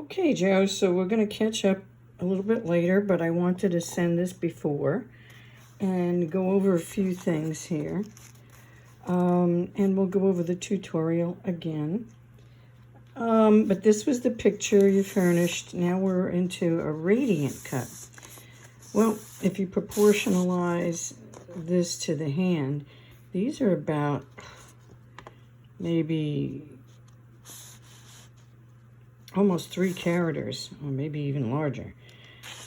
Okay, Joe, so we're going to catch up a little bit later, but I wanted to send this before and go over a few things here. And we'll go over the tutorial again. But this was the picture you furnished. Now we're into a radiant cut. Well, if you proportionalize this to the hand, these are about maybe almost 3 characters, or maybe even larger.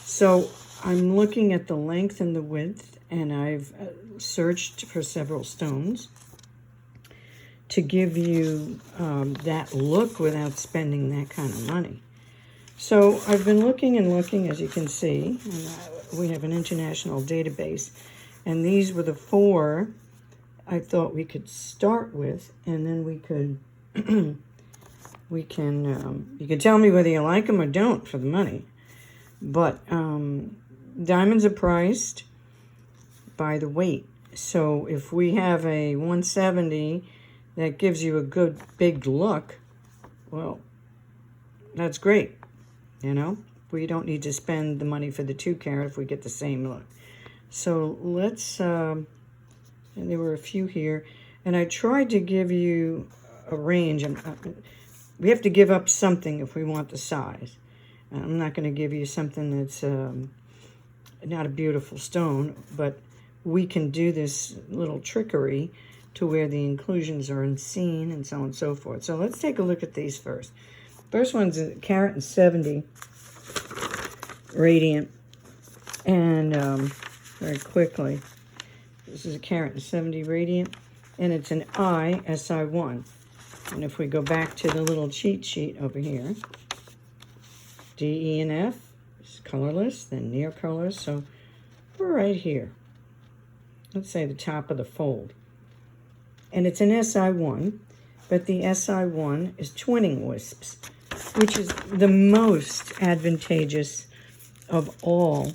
So I'm looking at the length and the width, and I've searched for several stones to give you that look without spending that kind of money. So I've been looking and looking, as you can see, and we have an international database, and these were the 4 I thought we could start with, and then we could you can tell me whether you like them or don't for the money. But diamonds are priced by the weight. So if we have a 170 that gives you a good big look, well, that's great. You know, we don't need to spend the money for the 2 carat if we get the same look. So let's, and there were a few here, and I tried to give you a range. We have to give up something if we want the size. I'm not going to give you something that's not a beautiful stone, but we can do this little trickery to where the inclusions are unseen and so on and so forth. So let's take a look at these first. First one's a carat and 70 radiant, and very quickly, this is a carat and 70 radiant, and it's an SI1. And if we go back to the little cheat sheet over here, D, E, and F is colorless, then near colors. So we're right here. Let's say the top of the fold. And it's an SI1, but the SI1 is twinning wisps, which is the most advantageous of all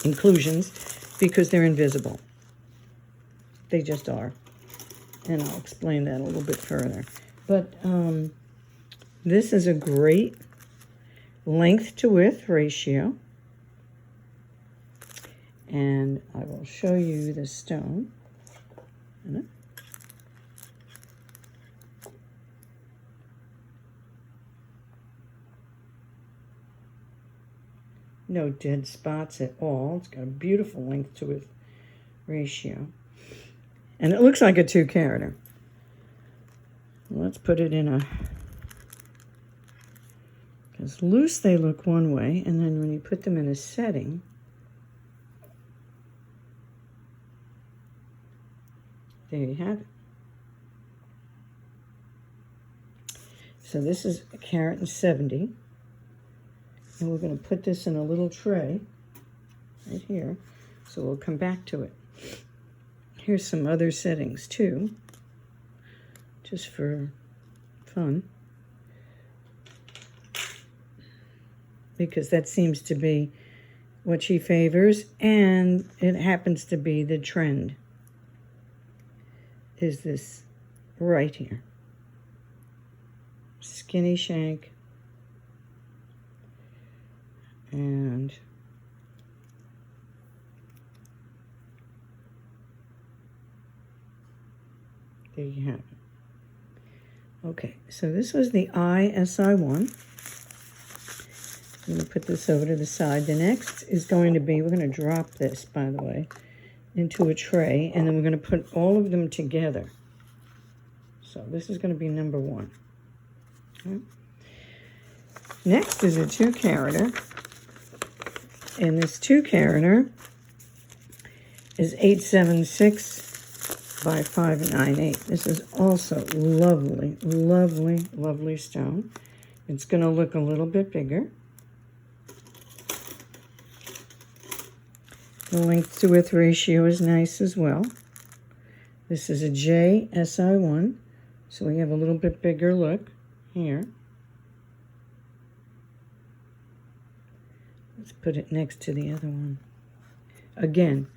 inclusions because they're invisible. They just are. And I'll explain that a little bit further. But this is a great length to width ratio. And I will show you the stone. No dead spots at all. It's got a beautiful length to width ratio. And it looks like a 2 carater. Let's put it in a, because loose they look one way, and then when you put them in a setting, there you have it. So this is a carat and 70. And we're going to put this in a little tray right here. So we'll come back to it. Here's some other settings too, just for fun, because that seems to be what she favors, and it happens to be the trend, is this right here. Skinny shank, and there you have it. Okay, so this was the SI1. I'm going to put this over to the side. The next is going to be, we're going to drop this, by the way, into a tray, and then we're going to put all of them together. So this is going to be number 1. Okay. Next is a 2 carater, and this 2 carater is 876 by 598. This is also lovely, lovely, lovely stone. It's going to look a little bit bigger. The length to width ratio is nice as well. This is a JSI1, so we have a little bit bigger look here. Let's put it next to the other one. Again,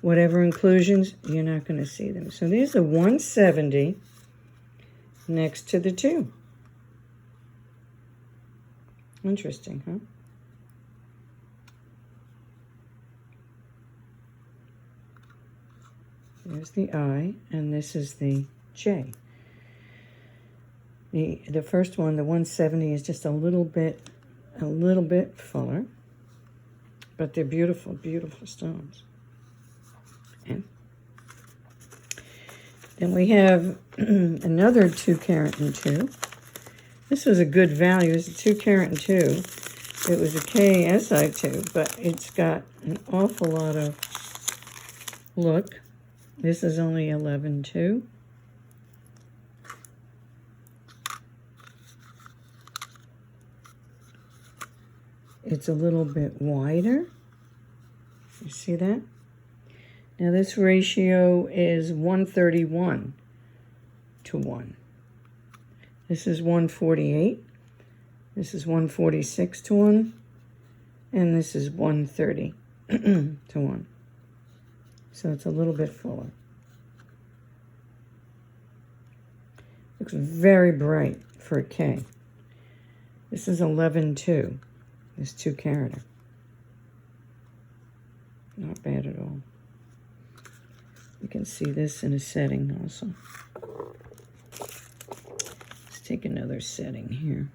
whatever inclusions, you're not going to see them. So there's the 170 next to the 2. Interesting, huh? There's the I, and this is the J. The first one, the 170, is just a little bit fuller, but they're beautiful, beautiful stones. And then we have another 2 carat and 2. This was a good value. It's a 2 carat and 2. It was a KSI2, but it's got an awful lot of look. This is only 11.2. It's a little bit wider. You see that? Now this ratio is 131 to 1. This is 148. This is 146 to 1. And this is 130 to 1. So it's a little bit fuller. Looks very bright for a K. This is 11.2. This 2 carat. Not bad at all. You can see this in a setting also. Let's take another setting here.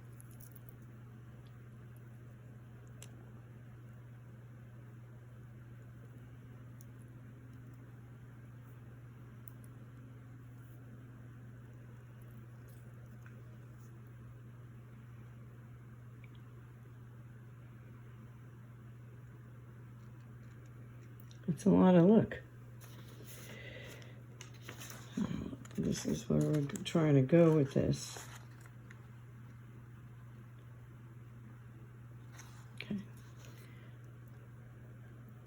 It's a lot of look. This is where we're trying to go with this. Okay.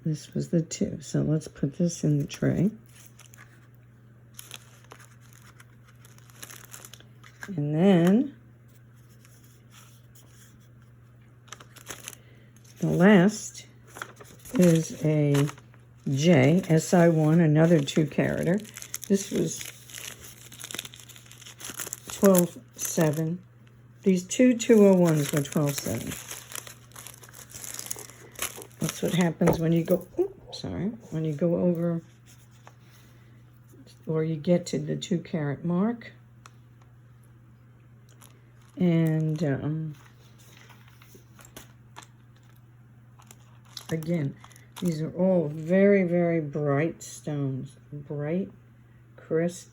This was the 2. So let's put this in the tray. And then the last is a J, SI1, another 2 carater. This was 12.7. These two 201s were 12.7. That's what happens when you go, when you go over, or you get to the 2 carat mark. And again, these are all very, very bright stones. Bright, crisp,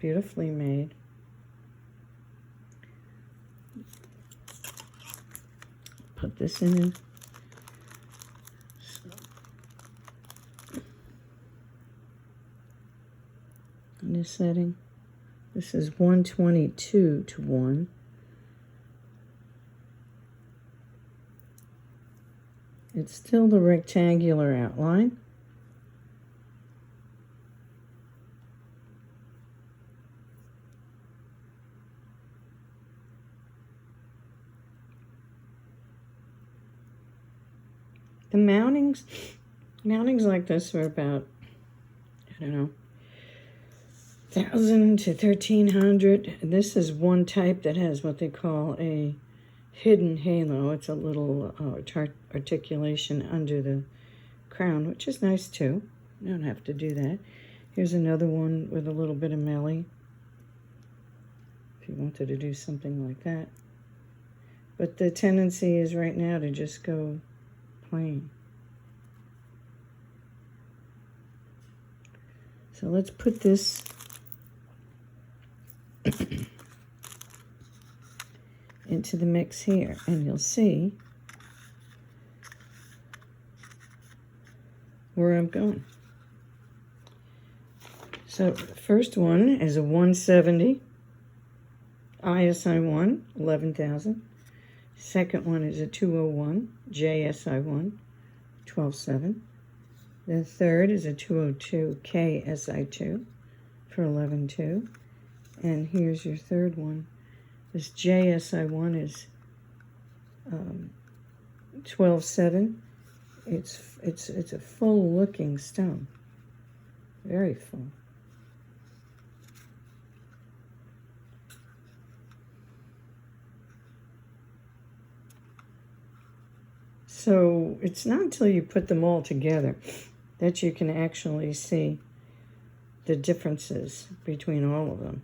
beautifully made. Put this in this setting. This is 122 to 1. It's still the rectangular outline. The mountings like this are about, I don't know, 1,000 to 1,300. This is one type that has what they call a hidden halo. It's a little articulation under the crown, which is nice too. You don't have to do that. Here's another one with a little bit of melee, if you wanted to do something like that. But the tendency is right now to just go plain. So let's put this into the mix here, and you'll see where I'm going. So the first one is a 170 ISI1, 11,000. Second one is a 201 JSI1, 12.7. The third is a 202 KSI2 for 11.2. And here's your third one. This JSI1 is 12.7. It's a full looking stone. Very full. So it's not until you put them all together that you can actually see the differences between all of them.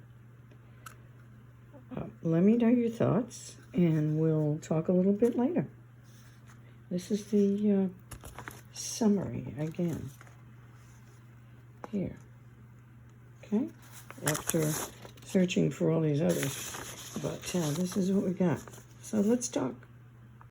Let me know your thoughts, and we'll talk a little bit later. This is the summary again here. Okay, after searching for all these others, but this is what we got. So let's talk.